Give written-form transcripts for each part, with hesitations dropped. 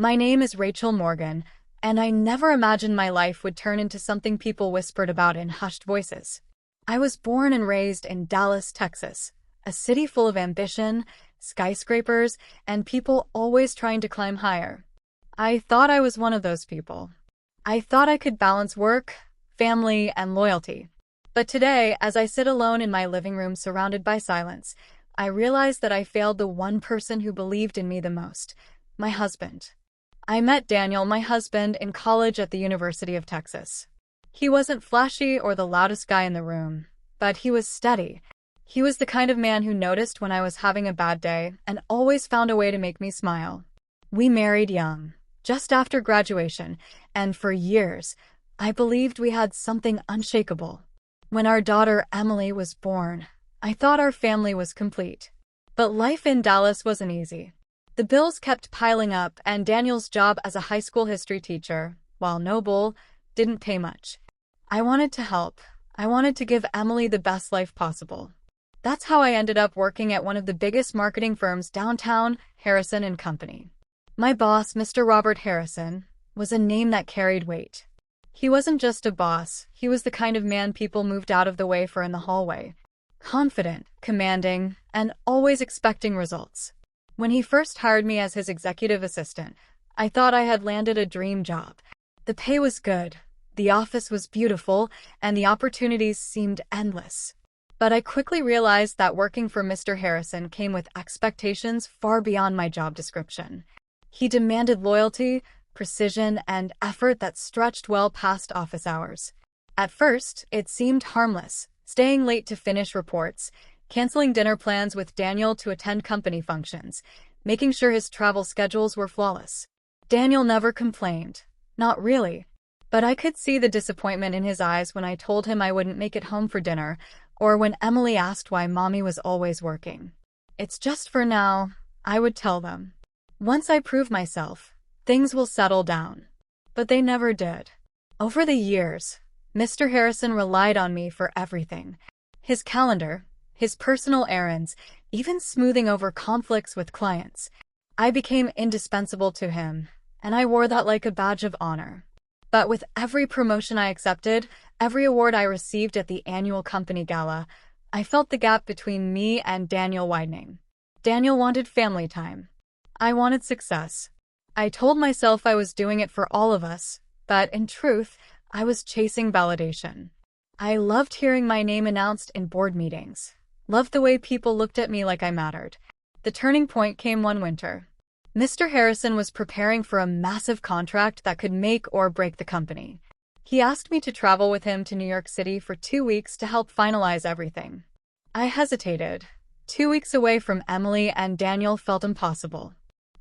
My name is Rachel Morgan, and I never imagined my life would turn into something people whispered about in hushed voices. I was born and raised in Dallas, Texas, a city full of ambition, skyscrapers, and people always trying to climb higher. I thought I was one of those people. I thought I could balance work, family, and loyalty. But today, as I sit alone in my living room surrounded by silence, I realize that I failed the one person who believed in me the most, my husband. I met Daniel, my husband, in college at the University of Texas. He wasn't flashy or the loudest guy in the room, but he was steady. He was the kind of man who noticed when I was having a bad day and always found a way to make me smile. We married young, just after graduation, and for years, I believed we had something unshakable. When our daughter Emily was born, I thought our family was complete. But life in Dallas wasn't easy. The bills kept piling up, and Daniel's job as a high school history teacher, while noble, didn't pay much. I wanted to help. I wanted to give Emily the best life possible. That's how I ended up working at one of the biggest marketing firms downtown, Harrison and Company. My boss, Mr. Robert Harrison, was a name that carried weight. He wasn't just a boss, he was the kind of man people moved out of the way for in the hallway. Confident, commanding, and always expecting results. When he first hired me as his executive assistant, I thought I had landed a dream job. The pay was good, the office was beautiful, and the opportunities seemed endless. But I quickly realized that working for Mr. Harrison came with expectations far beyond my job description. He demanded loyalty, precision, and effort that stretched well past office hours. At first, it seemed harmless, staying late to finish reports, canceling dinner plans with Daniel to attend company functions, making sure his travel schedules were flawless. Daniel never complained. Not really. But I could see the disappointment in his eyes when I told him I wouldn't make it home for dinner, or when Emily asked why Mommy was always working. It's just for now, I would tell them. Once I prove myself, things will settle down. But they never did. Over the years, Mr. Harrison relied on me for everything. His calendar, his personal errands, even smoothing over conflicts with clients. I became indispensable to him, and I wore that like a badge of honor. But with every promotion I accepted, every award I received at the annual company gala, I felt the gap between me and Daniel widening. Daniel wanted family time. I wanted success. I told myself I was doing it for all of us, but in truth, I was chasing validation. I loved hearing my name announced in board meetings. Loved the way people looked at me like I mattered. The turning point came one winter. Mr. Harrison was preparing for a massive contract that could make or break the company. He asked me to travel with him to New York City for 2 weeks to help finalize everything. I hesitated. 2 weeks away from Emily and Daniel felt impossible.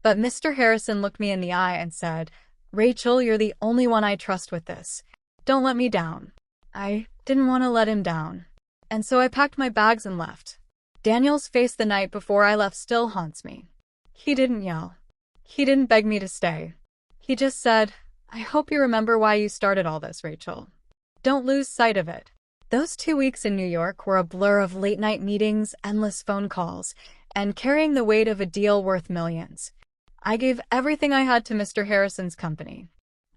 But Mr. Harrison looked me in the eye and said, "Rachel, you're the only one I trust with this. Don't let me down." I didn't want to let him down. And so I packed my bags and left. Daniel's face the night before I left still haunts me. He didn't yell. He didn't beg me to stay. He just said, "I hope you remember why you started all this, Rachel. Don't lose sight of it." Those 2 weeks in New York were a blur of late-night meetings, endless phone calls, and carrying the weight of a deal worth millions. I gave everything I had to Mr. Harrison's company.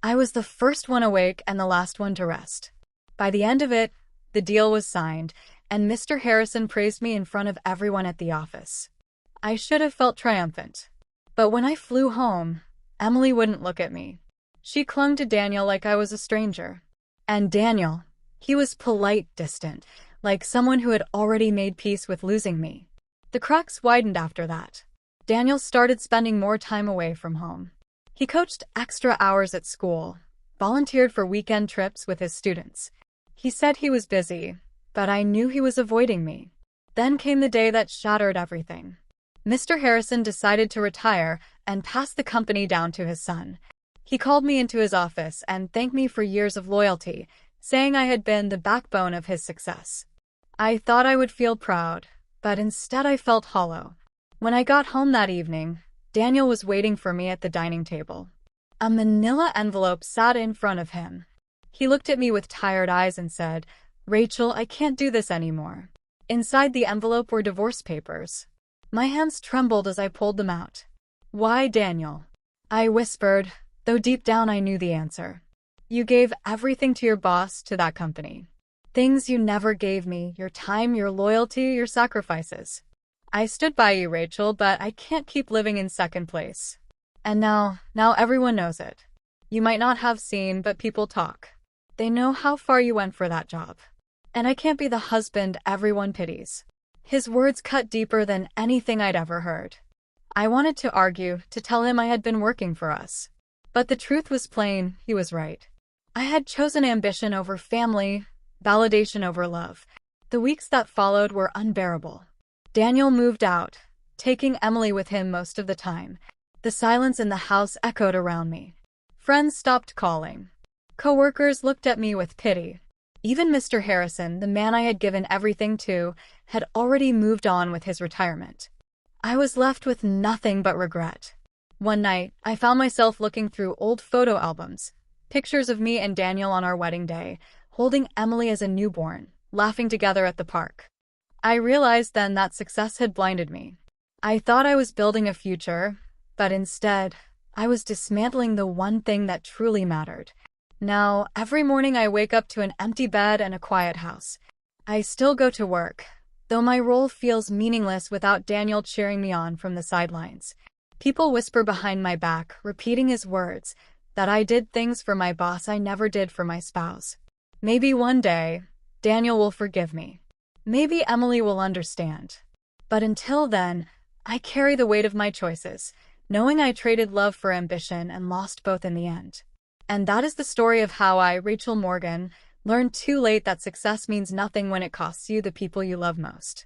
I was the first one awake and the last one to rest. By the end of it, the deal was signed, and Mr. Harrison praised me in front of everyone at the office. I should have felt triumphant. But when I flew home, Emily wouldn't look at me. She clung to Daniel like I was a stranger. And Daniel, he was polite, distant, like someone who had already made peace with losing me. The cracks widened after that. Daniel started spending more time away from home. He coached extra hours at school, volunteered for weekend trips with his students. He said he was busy, but I knew he was avoiding me. Then came the day that shattered everything. Mr. Harrison decided to retire and pass the company down to his son. He called me into his office and thanked me for years of loyalty, saying I had been the backbone of his success. I thought I would feel proud, but instead I felt hollow. When I got home that evening, Daniel was waiting for me at the dining table. A manila envelope sat in front of him. He looked at me with tired eyes and said, "Rachel, I can't do this anymore." Inside the envelope were divorce papers. My hands trembled as I pulled them out. "Why, Daniel?" I whispered, though deep down I knew the answer. You gave everything to your boss, to that company. Things you never gave me, your time, your loyalty, your sacrifices. I stood by you, Rachel, but I can't keep living in second place. And now everyone knows it. You might not have seen, but people talk. They know how far you went for that job. And I can't be the husband everyone pities. His words cut deeper than anything I'd ever heard. I wanted to argue, to tell him I had been working for us. But the truth was plain, he was right. I had chosen ambition over family, validation over love. The weeks that followed were unbearable. Daniel moved out, taking Emily with him most of the time. The silence in the house echoed around me. Friends stopped calling. Coworkers looked at me with pity. Even Mr. Harrison, the man I had given everything to, had already moved on with his retirement. I was left with nothing but regret. One night, I found myself looking through old photo albums, pictures of me and Daniel on our wedding day, holding Emily as a newborn, laughing together at the park. I realized then that success had blinded me. I thought I was building a future, but instead, I was dismantling the one thing that truly mattered. Now, every morning I wake up to an empty bed and a quiet house. I still go to work, though my role feels meaningless without Daniel cheering me on from the sidelines. People whisper behind my back, repeating his words, that I did things for my boss I never did for my spouse. Maybe one day, Daniel will forgive me. Maybe Emily will understand. But until then, I carry the weight of my choices, knowing I traded love for ambition and lost both in the end. And that is the story of how I, Rachel Morgan, learned too late that success means nothing when it costs you the people you love most.